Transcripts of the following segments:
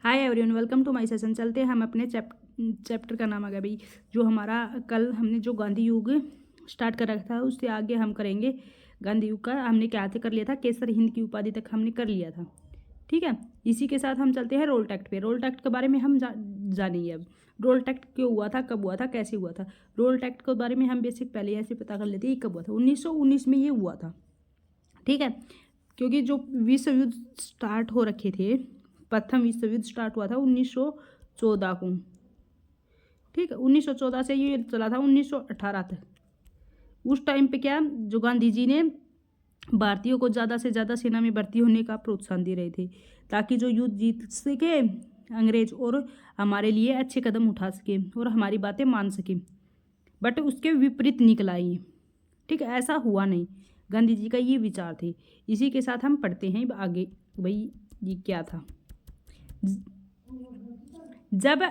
Hi everyone, welcome to my session. चलते हैं हम अपने चैप्टर का नाम आ गया भाई, जो हमारा कल हमने जो गांधी युग स्टार्ट कर रखा था उससे आगे हम करेंगे। गांधी युग का हमने क्या से कर लिया था, केसर हिंद की उपाधि तक हमने कर लिया था। ठीक है, इसी के साथ हम चलते हैं रोल टैक्ट पे। रोल टैक्ट के बारे में हम जानेंगे अब। रोल टैक्ट क्यों हुआ था, कब हुआ था, कैसे हुआ था। रोल टैक्ट के बारे में हम बेसिक पहले ऐसे पता कर लेते हैं कब हुआ था। 1919 में ये हुआ था। ठीक है, क्योंकि जो विश्व युद्ध स्टार्ट हो रखे थे, प्रथम विश्व युद्ध स्टार्ट हुआ था 1914 को। ठीक है, 1914 से ये चला था 1918 तक। उस टाइम पे क्या, जो गांधी जी ने भारतीयों को ज़्यादा से ज़्यादा सेना में भर्ती होने का प्रोत्साहन दे रहे थे, ताकि जो युद्ध जीत सके अंग्रेज और हमारे लिए अच्छे कदम उठा सके और हमारी बातें मान सके। बट उसके विपरीत निकला ये। ठीक है, ऐसा हुआ नहीं। गांधी जी का ये विचार थे। इसी के साथ हम पढ़ते हैं आगे भाई ये क्या था। जब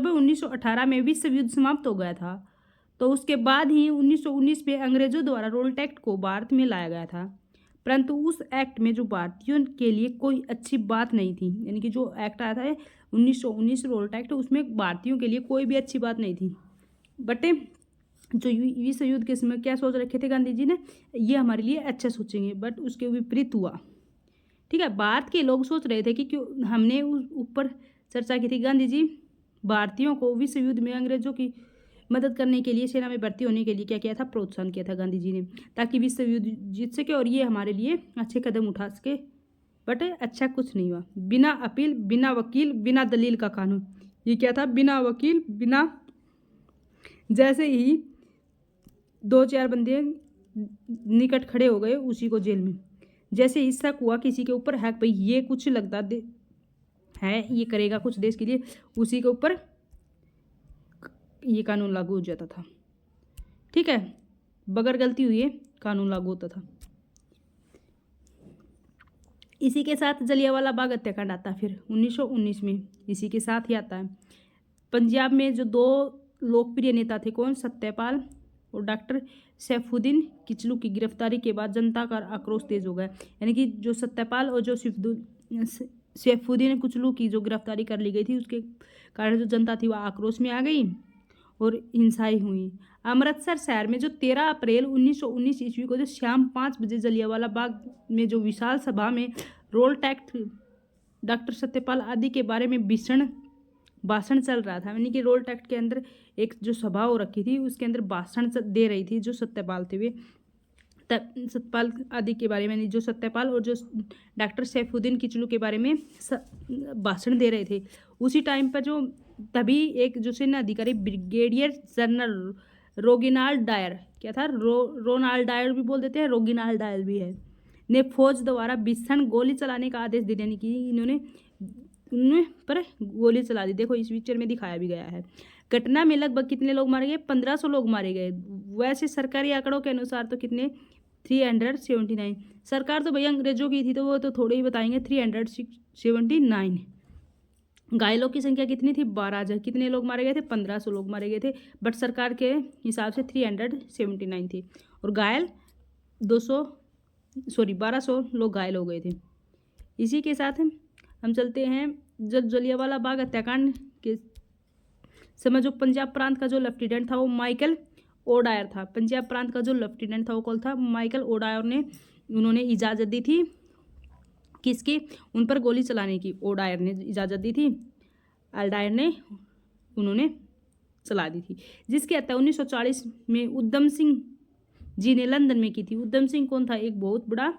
1918 में विश्व युद्ध समाप्त हो गया था, तो उसके बाद ही 1919 में अंग्रेजों द्वारा रोल टैक्ट को भारत में लाया गया था। परंतु उस एक्ट में जो भारतीयों के लिए कोई अच्छी बात नहीं थी, यानी कि जो एक्ट आया था 1919 रोल टैक्ट, उसमें भारतीयों के लिए कोई भी अच्छी बात नहीं थी। बट जो विश्व युद्ध के समय क्या सोच रखे थे गांधी जी ने, ये हमारे लिए अच्छा सोचेंगे, बट उसके विपरीत हुआ। ठीक है, भारत के लोग सोच रहे थे कि क्यों, हमने उस ऊपर चर्चा की थी। गांधी जी भारतीयों को विश्व युद्ध में अंग्रेजों की मदद करने के लिए सेना में भर्ती होने के लिए क्या किया था, प्रोत्साहन किया था गांधी जी ने, ताकि विश्व युद्ध जीत सके और ये हमारे लिए अच्छे कदम उठा सके। बट अच्छा कुछ नहीं हुआ। बिना अपील, बिना वकील, बिना दलील का कानून। ये क्या था, बिना वकील, बिना, जैसे ही दो चार बंदे निकट खड़े हो गए उसी को जेल में। जैसे ही शक हुआ किसी के ऊपर, है भाई ये कुछ लगता दे है, ये करेगा कुछ देश के लिए, उसी के ऊपर ये कानून लागू हो जाता था। ठीक है, बगैर गलती हुई कानून लागू होता था। इसी के साथ जलियांवाला बाग हत्याकांड आता है फिर 1919 में। इसी के साथ ही आता है पंजाब में जो दो लोकप्रिय नेता थे, कौन, सत्यपाल और डॉक्टर सैफुद्दीन किचलू की गिरफ्तारी के बाद जनता का आक्रोश तेज हो गया। यानी कि जो सत्यपाल और जो सैफुद्दीन किचलू की जो गिरफ्तारी कर ली गई थी, उसके कारण जो जनता थी वह आक्रोश में आ गई और हिंसाएं हुई। अमृतसर शहर में जो 13 अप्रैल 1919 ईस्वी को जो शाम 5 बजे जलियांवाला बाग में जो विशाल सभा में रोल टैक्ट, डॉक्टर सत्यपाल आदि के बारे में भीषण भाषण चल रहा था। यानी कि रोल टैक्ट के अंदर एक जो सभा हो रखी थी, उसके अंदर भाषण दे रही थी जो सत्यपाल थे, वे सत्यपाल आदि के बारे में, जो सत्यपाल और जो डॉक्टर सैफुद्दीन किचलू के बारे में भाषण दे रहे थे। उसी टाइम पर जो तभी एक जो सेना अधिकारी ब्रिगेडियर जनरल रोगिनाल्ड डायर, क्या था, रोनाल्ड डायर भी बोल देते हैं, रोगिनाल्ड डायर भी है, ने फौज द्वारा भीषण गोली चलाने का आदेश दिया। यानी कि इन्होंने उनमें पर गोली चला दी। देखो इस पिक्चर में दिखाया भी गया है। घटना में लगभग कितने लोग मारे गए, 1500 लोग मारे गए। वैसे सरकारी आंकड़ों के अनुसार तो कितने, 379। सरकार तो भैया अंग्रेजों की थी, तो वो तो थोड़े ही बताएंगे, 379। घायलों की संख्या कितनी थी, 12,000। कितने लोग मारे गए थे, 1500 लोग मारे गए थे। बट सरकार के हिसाब से 379 थे और घायल 1200 लोग घायल हो गए थे। इसी के साथ हम चलते हैं, जब जलियांवाला बाग हत्याकांड के समय जो पंजाब प्रांत का जो लेफ्टिनेंट था वो माइकल ओडायर था। पंजाब प्रांत का जो लेफ्टिनेंट था वो कौन था, माइकल ओडायर ने, उन्होंने इजाज़त दी थी किसकी, उन पर गोली चलाने की। ओडायर ने इजाज़त दी थी, अल्डायर ने, उन्होंने चला दी थी। जिसकी हत्या 1940 में उधम सिंह जी ने लंदन में की थी। उधम सिंह कौन था, एक बहुत बड़ा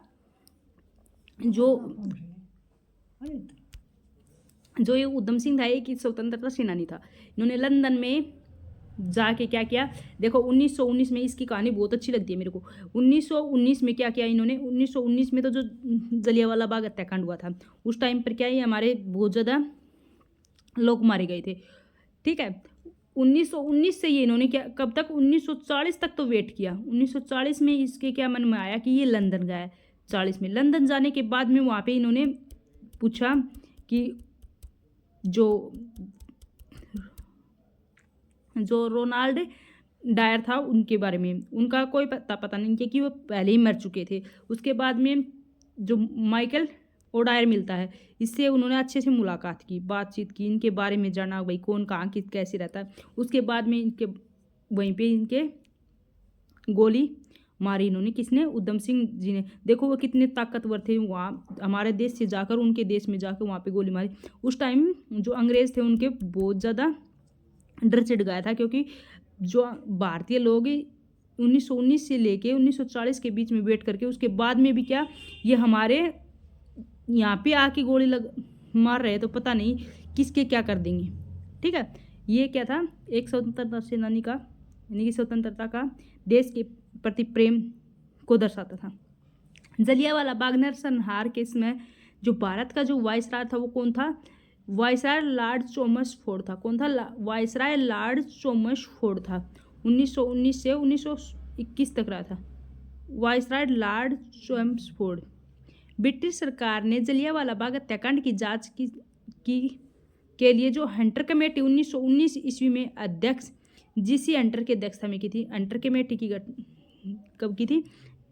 जो ये उधम सिंह था, एक स्वतंत्रता सेनानी था। इन्होंने लंदन में जाके क्या किया, देखो 1919 में, इसकी कहानी बहुत अच्छी लगती है मेरे को। 1919 में क्या किया इन्होंने, 1919 में तो जो जलियांवाला बाग हत्याकांड हुआ था, उस टाइम पर क्या, ये हमारे बहुत ज़्यादा लोग मारे गए थे। ठीक है, 1919 से ये इन्होंने क्या, कब तक, 1940 तक तो वेट किया। 1940 में इसके क्या मन में आया कि ये लंदन गया। 40 में लंदन जाने के बाद में वहाँ पे इन्होंने पूछा कि जो रोनाल्ड डायर था उनके बारे में, उनका कोई पता नहीं, क्योंकि वो पहले ही मर चुके थे। उसके बाद में जो माइकल ओडायर मिलता है। इससे उन्होंने अच्छे से मुलाकात की, बातचीत की, इनके बारे में जाना, भाई कौन कहाँ किस कैसे रहता है। उसके बाद में इनके वहीं पे इनके गोली मारी इन्होंने, किसने, उधम सिंह जी ने। देखो वो कितने ताकतवर थे, वहाँ हमारे देश से जाकर उनके देश में जाकर वहाँ पे गोली मारी। उस टाइम जो अंग्रेज़ थे उनके बहुत ज़्यादा डर चिढ़ गया था, क्योंकि जो भारतीय लोग 1919 से लेके 1940 के बीच में बैठ करके उसके बाद में भी क्या ये हमारे यहाँ पे आके गोली मार रहे, तो पता नहीं किसके क्या कर देंगे। ठीक है, ये क्या था, एक स्वतंत्रता सेनानी का, यानी कि स्वतंत्रता का देश के प्रति प्रेम को दर्शाता था। जलियांवाला बाग नरसंहार केस में जो भारत का जो वायसराय था वो कौन था, वायसराय लॉर्ड चॉमस्फोर्ड था। कौन था, वायसराय लॉर्ड चॉमस्फोर्ड था। 1919 से 1921 तक रहा था वायसराय लॉर्ड चॉमस्फोर्ड। ब्रिटिश सरकार ने जलियांवाला बाग हत्याकांड की जांच के लिए जो हंटर कमेटी 1919 ईस्वी में अध्यक्ष जीसी हंटर की अध्यक्षता में की थी। हंटर कमेटी की कब की थी,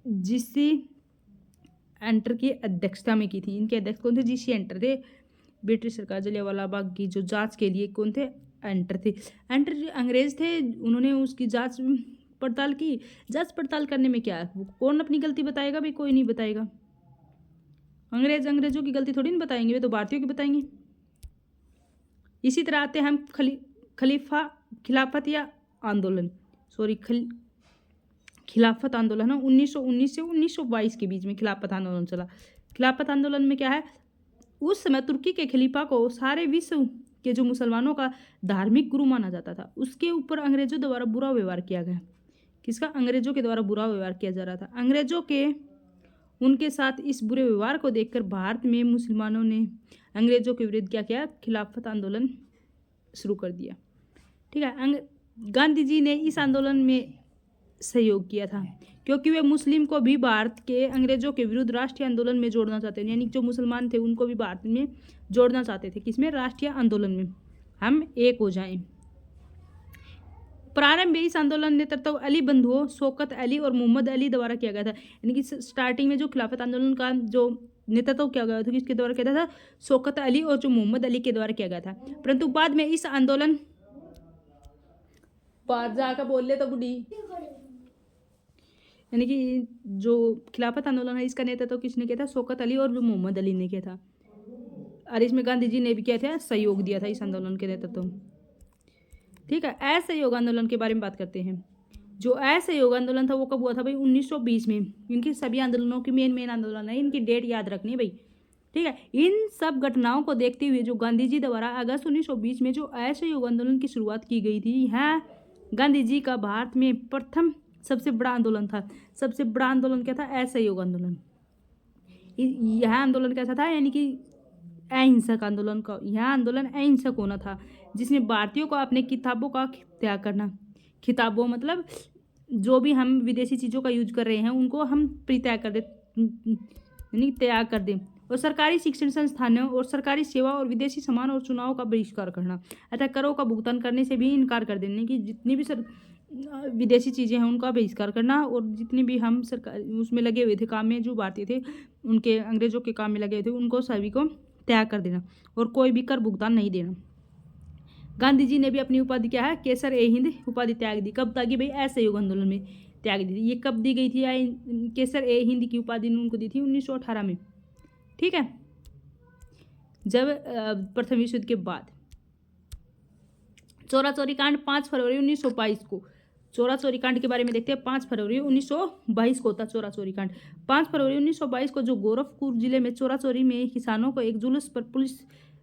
जीसी हंटर की अध्यक्षता में की थी। इनके अध्यक्ष कौन थे, जीसी हंटर थे। ब्रिटिश सरकार जलियांवाला बाग की जो जांच के लिए कौन थे, हंटर थे। हंटर जो अंग्रेज थे उन्होंने उसकी जांच पड़ताल की। जांच पड़ताल करने में क्या है, कौन अपनी गलती बताएगा, भाई कोई नहीं बताएगा। अंग्रेजों की गलती थोड़ी नहीं बताएंगे, वे तो भारतीयों की बताएंगे। इसी तरह आते हैं हम खिलाफत या आंदोलन, खिलाफत आंदोलन है 1919 से 1922 के बीच में खिलाफत आंदोलन चला। खिलाफत आंदोलन में क्या है, उस समय तुर्की के खलीफा को सारे विश्व के जो मुसलमानों का धार्मिक गुरु माना जाता था, उसके ऊपर अंग्रेजों द्वारा बुरा व्यवहार किया गया। किसका, अंग्रेजों के द्वारा बुरा व्यवहार किया जा रहा था। अंग्रेजों के उनके साथ इस बुरे व्यवहार को देखकर भारत में मुसलमानों ने अंग्रेजों के विरुद्ध क्या किया, खिलाफत आंदोलन शुरू कर दिया। ठीक है, गांधी जी ने इस आंदोलन में सहयोग किया था, क्योंकि वे मुस्लिम को भी भारत के अंग्रेजों के विरुद्ध राष्ट्रीय आंदोलन में जोड़ना चाहते थे। यानी जो मुसलमान थे उनको भी भारत में जोड़ना चाहते थे, किसमें, राष्ट्रीय आंदोलन में, हम एक हो जाएं। प्रारंभ में इस आंदोलन नेतृत्व अली बंधुओं शौकत अली और मोहम्मद अली द्वारा किया गया था। यानी कि स्टार्टिंग में जो खिलाफत आंदोलन का जो नेतृत्व किया गया था किसके द्वारा किया था, शौकत अली और जो मोहम्मद अली के द्वारा किया गया था। परंतु बाद में इस आंदोलन बात जाकर बोल ले तो बुढ़ी, यानी कि जो खिलाफत आंदोलन है इसका नेतृत्व किसने किया था, शौकत अली और जो मोहम्मद अली ने किया था। और इसमें गांधी जी ने भी किया था, सहयोग दिया था इस आंदोलन के नेतृत्व। ठीक है, असहयोग आंदोलन के बारे में बात करते हैं। जो असहयोग आंदोलन था वो कब हुआ था भाई, 1920 में। इनके सभी आंदोलनों की मेन आंदोलन है, इनकी डेट याद रखनी है भाई। ठीक है, इन सब घटनाओं को देखते हुए जो गांधी जी द्वारा अगस्त 1920 में जो असहयोग आंदोलन की शुरुआत की गई थी, यह गांधी जी का भारत में प्रथम सबसे बड़ा आंदोलन था। सबसे बड़ा आंदोलन क्या था, असहयोग आंदोलन। यह आंदोलन कैसा था, यानी कि अहिंसक आंदोलन का, यह आंदोलन अहिंसक होना था, जिसमें भारतीयों को अपने किताबों का त्याग करना, किताबों मतलब जो भी हम विदेशी चीज़ों का यूज कर रहे हैं उनको हम परित्याग कर दे, यानी त्याग कर दें, और सरकारी शिक्षण संस्थानों और सरकारी सेवा और विदेशी सामान और चुनाव का बहिष्कार करना, अतः करों का भुगतान करने से भी इनकार कर देने की, जितनी भी विदेशी चीज़ें हैं उनका बहिष्कार करना, और जितनी भी हम सरकार उसमें लगे हुए थे काम में, जो भारतीय थे उनके अंग्रेजों के काम में लगे हुए थे, उनको सभी को त्याग कर देना और कोई भी कर भुगतान नहीं देना। गांधी जी ने भी अपनी उपाधि क्या है, केसर ए हिंद उपाधि त्याग दी। कब त्यागी भाई, असहयोग आंदोलन में त्याग दी थी। ये कब दी गई थी, केसर ए हिंद की उपाधि उनको दी थी 1918 में। ठीक है, जब प्रथम विश्व युद्ध के बाद। चोरा चोरी कांड 5 फरवरी 1922 को, चोरा चोरी कांड के बारे में देखते हैं। 5 फरवरी 1922 को होता चोरा चोरी कांड। 5 फरवरी 1922 को जो गोरखपुर जिले में चोरा चोरी में किसानों को एक जुलूस पर पुलिस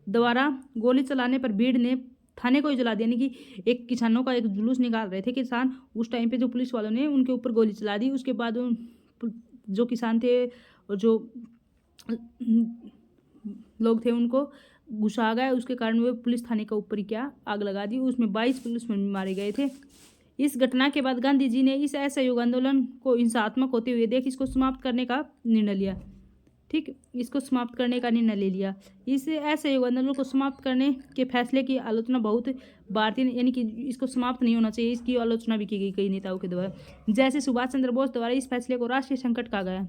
द्वारा गोली चलाने पर भीड़ ने थाने को ही जला दिया। यानी कि एक किसानों का एक जुलूस निकाल रहे थे किसान, उस टाइम पे जो पुलिस वालों ने उनके ऊपर गोली चला दी। उसके बाद जो किसान थे और जो लोग थे उनको गुस्सा आ गया, उसके कारण वे पुलिस थाने के ऊपर ही क्या आग लगा दी। उसमें 22 पुलिसमैन मारे गए थे। इस घटना के बाद गांधी जी ने इस असहयोग आंदोलन को हिंसात्मक होते हुए देख इसको समाप्त करने का निर्णय लिया। ठीक, इसको समाप्त करने का निर्णय ले लिया। इस असहयोग आंदोलन को समाप्त करने के फैसले की आलोचना बहुत भारतीय, यानी कि इसको समाप्त नहीं होना चाहिए, इसकी आलोचना भी की गई कई नेताओं के द्वारा। जैसे सुभाष चंद्र बोस द्वारा इस फैसले को राष्ट्रीय संकट कहा गया।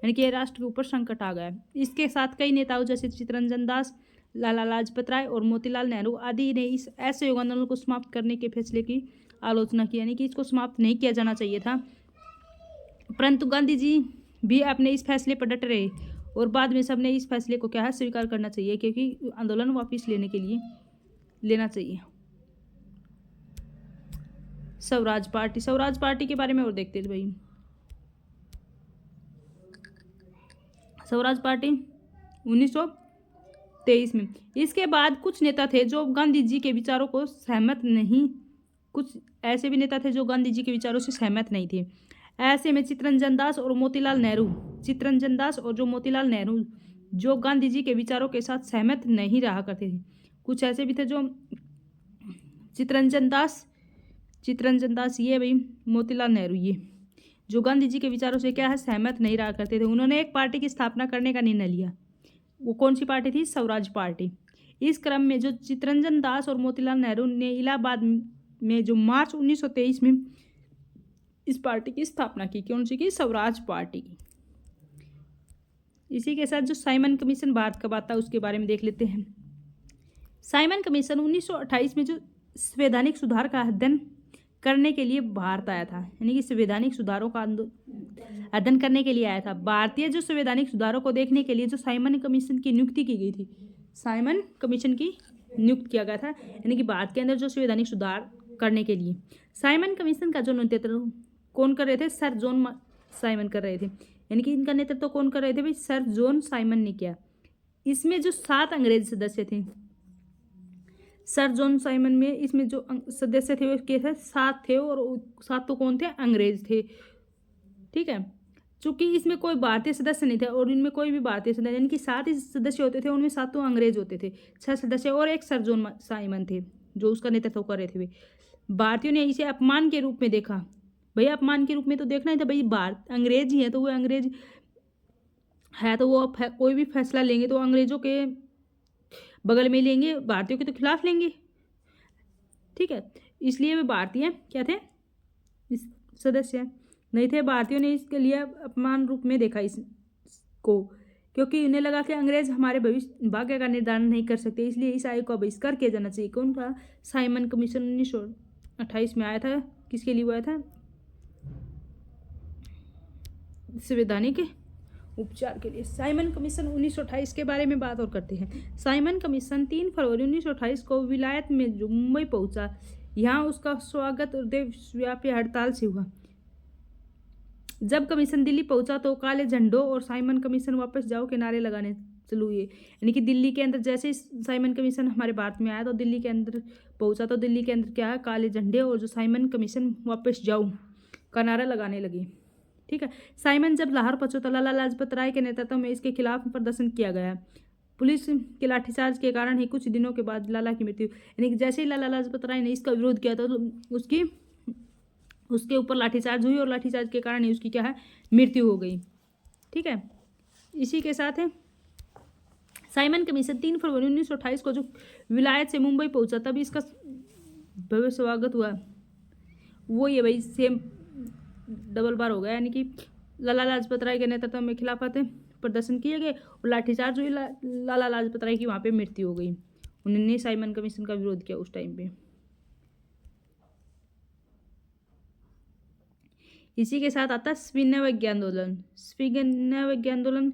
यानी कि राष्ट्र के ऊपर संकट आ गया है। इसके साथ कई नेताओं जैसे चित्तरंजन दास, लाला लाजपत राय और मोतीलाल नेहरू आदि ने इस असहयोग आंदोलन को समाप्त करने के फैसले की आलोचना की, यानी कि इसको समाप्त नहीं किया जाना चाहिए था। परंतु गांधी जी भी अपने इस फैसले पर डटे रहे और बाद में सबने इस फैसले को क्या है स्वीकार करना चाहिए, क्योंकि आंदोलन वापस लेने के लिए लेना चाहिए। स्वराज पार्टी के बारे में और देखते थे भाई। स्वराज पार्टी 1923 में। इसके बाद कुछ नेता थे जो गांधी जी के विचारों को सहमत नहीं, कुछ ऐसे भी नेता थे जो गांधी जी के विचारों से सहमत नहीं थे। ऐसे में चित्तरंजन दास और मोतीलाल नेहरू जो गांधी जी के विचारों के साथ सहमत नहीं रहा करते थे। कुछ ऐसे भी थे जो चित्तरंजन दास ये भाई, मोतीलाल नेहरू ये जो गांधी जी के विचारों से क्या है सहमत नहीं रहा करते थे। उन्होंने एक पार्टी की स्थापना करने का निर्णय लिया। वो कौन सी पार्टी थी? स्वराज पार्टी। इस क्रम में जो चित्तरंजन दास और मोतीलाल नेहरू ने इलाहाबाद में जो मार्च 1923 में इस पार्टी की स्थापना की। कौन सी की? स्वराज पार्टी की। इसी के साथ जो साइमन कमीशन भारत कब आता है उसके बारे में देख लेते हैं। साइमन कमीशन 1928 में जो संवैधानिक सुधार का अध्ययन करने के लिए भारत आया था, यानी कि संवैधानिक सुधारों का अध्ययन करने के लिए आया था। भारतीय जो संवैधानिक सुधारों को देखने के लिए जो साइमन कमीशन की नियुक्ति की गई थी, साइमन कमीशन की नियुक्त किया गया था, यानी कि भारत के अंदर जो संवैधानिक सुधार करने के लिए। साइमन कमीशन का जो नेतृत्व कौन कर रहे थे? सर जॉन साइमन कर रहे थे, यानी कि इनका नेतृत्व कौन कर रहे थे भाई? सर जॉन साइमन ने किया। इसमें जो 7 अंग्रेज सदस्य थे, सर जॉन साइमन में इसमें जो सदस्य थे वो के थे 7 थे, और 7 तो कौन थे? अंग्रेज थे। ठीक है, चूंकि इसमें कोई भारतीय सदस्य नहीं थे और इनमें कोई भी भारतीय सदस्य, यानी कि 7 ही सदस्य होते थे, उनमें 7 तो अंग्रेज होते थे। 6 सदस्य और एक सर जॉन साइमन थे जो उसका नेतृत्व कर रहे थे। भारतीयों ने इसे अपमान के रूप में देखा। भैया अपमान के रूप में तो देखना ही था भाई, भारत अंग्रेज ही है तो वो अंग्रेज है तो वो कोई भी फैसला लेंगे तो अंग्रेजों के बगल में लेंगे, भारतीयों के तो खिलाफ लेंगे। ठीक है, इसलिए वे भारतीय क्या थे? इस सदस्य नहीं थे। भारतीयों ने इसके लिए अपमान रूप में देखा इसको, क्योंकि उन्हें लगा कि अंग्रेज हमारे भविष्य भाग्य का निर्धारण नहीं कर सकते, इसलिए इस आयोग का बहिष्कार किया जाना चाहिए। कौन था? साइमन कमीशन 1928 में आया था। किसके लिए आया था? संवैधानिक उपचार के लिए। साइमन कमीशन 1928 के बारे में बात और करते हैं। साइमन कमीशन 3 फरवरी 1928 को विलायत में जो मुंबई पहुंचा, यहाँ उसका स्वागत देशव्यापी हड़ताल से हुआ। जब कमीशन दिल्ली पहुंचा तो काले झंडों और साइमन कमीशन वापस जाओ के नारे लगाने चालू हुए, यानी कि दिल्ली के अंदर जैसे ही साइमन कमीशन हमारे भारत में आया तो दिल्ली के अंदर पहुंचा तो दिल्ली के अंदर क्या है? काले झंडे और जो साइमन कमीशन वापस जाओ का नारा लगाने लगे। ठीक है, साइमन जब लाहौर पहुंचा तो लाला लाजपत राय के नेतृत्व में इसके खिलाफ प्रदर्शन किया गया। पुलिस के लाठीचार्ज के कारण ही कुछ दिनों के बाद लाला की मृत्यु, यानी कि जैसे ही लाला लाजपत राय ने इसका विरोध किया तो उसके ऊपर लाठीचार्ज हुई और लाठीचार्ज के कारण ही उसकी क्या है? मृत्यु हो गई। ठीक है, इसी के साथ है साइमन कमीशन 3 फरवरी 1928 को जो विलायत से मुंबई पहुंचा तब इसका भव्य स्वागत हुआ। वो ये भाई सेम डबल बार हो गया, यानी कि लाला लाजपत राय के नेतृत्व में खिलाफत प्रदर्शन किए गए और लाठीचार्ज हुई, लाला लाजपत राय की वहाँ पे मृत्यु हो गई। उन्होंने साइमन कमीशन का विरोध किया उस टाइम पे। इसी के साथ आता है सविनय आंदोलन। सविनय आंदोलन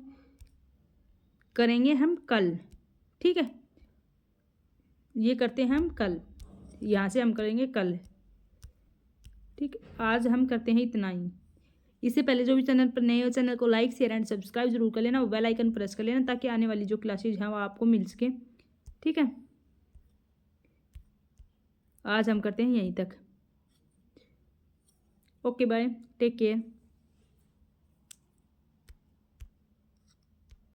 करेंगे हम कल। ठीक है, ये करते हैं हम कल, यहाँ से हम करेंगे कल। ठीक, आज हम करते हैं इतना ही। इससे पहले जो भी चैनल पर नए हो चैनल को लाइक शेयर एंड सब्सक्राइब जरूर कर लेना और बेल आइकन प्रेस कर लेना ताकि आने वाली जो क्लासेज हैं वो आपको मिल सके। ठीक है, आज हम करते हैं यहीं तक। Okay bye, take care.